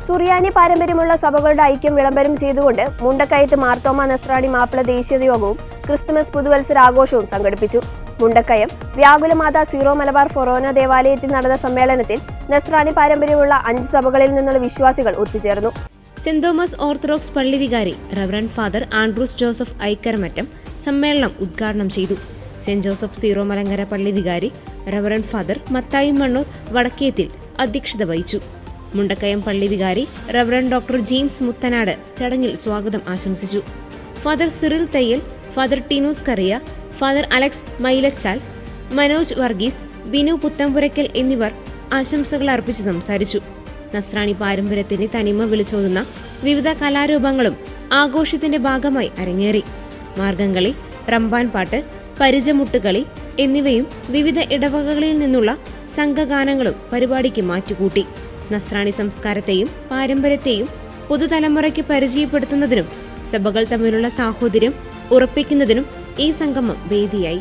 സുറിയാനി പാരമ്പര്യമുള്ള സഭകളുടെ ഐക്യം വിളംബരം ചെയ്തുകൊണ്ട് മുണ്ടക്കയത്ത് മാർത്തോമ നസ്രാണി മാപ്പിള ദേശീയ യോഗവും ക്രിസ്തുമസ് പുതുവത്സരാഘോഷവും സംഘടിപ്പിച്ചു. മുണ്ടക്കയം വ്യാകുലമാതാ സീറോ മലബാർ ഫൊറോന ദേവാലയത്തിൽ നടന്ന സമ്മേളനത്തിൽ നസ്രാണി പാരമ്പര്യമുള്ള 5 സഭകളിൽ നിന്നുള്ള വിശ്വാസികൾ ഒത്തുചേർന്നു. സെന്റ് തോമസ് ഓർത്തഡോക്സ് പള്ളി വികാരി reverend father Andrews Joseph Aikkaramattam സമ്മേളനം ഉദ്ഘാടനം ചെയ്തു. സെന്റ് ജോസഫ് സീറോ മലങ്കര പള്ളി വികാരി റവറന്റ് ഫാദർ മത്തായി മണ്ണൂർ വടക്കേത്തിൽ അധ്യക്ഷത വഹിച്ചു. മുണ്ടക്കയം പള്ളി വികാരി റവറന്റ് ഡോക്ടർ ജെയിംസ് മുത്തനാട് ചടങ്ങിൽ സ്വാഗതം ആശംസിച്ചു. ഫാദർ സിറിൽ തയ്യൽ, ഫാദർ ടിനൂസ് കറിയ, ഫാദർ അലക്സ് മൈലച്ചാൽ, മനോജ് വർഗീസ്, ബിനു പുത്തമ്പുരയ്ക്കൽ എന്നിവർ ആശംസകൾ അർപ്പിച്ച് സംസാരിച്ചു. നസ്രാണി പാരമ്പര്യത്തിന്റെ തനിമ വിളിച്ചോതുന്ന വിവിധ കലാരൂപങ്ങളും ആഘോഷത്തിന്റെ ഭാഗമായി അരങ്ങേറി. മാർഗംകളി, റംബാൻ പാട്ട്, പരിചമുട്ടുകളി എന്നിവയും വിവിധ ഇടവകകളിൽ നിന്നുള്ള സംഘഗാനങ്ങളും പരിപാടിക്ക് മാറ്റുകൂട്ടി. നസ്രാണി സംസ്കാരത്തെയും പാരമ്പര്യത്തെയും പുതുതലമുറയ്ക്ക് പരിചയപ്പെടുത്തുന്നതിനും സഭകൾ തമ്മിലുള്ള സാഹോദര്യം ഉറപ്പിക്കുന്നതിനും ഈ സംഗമം വേദിയായി.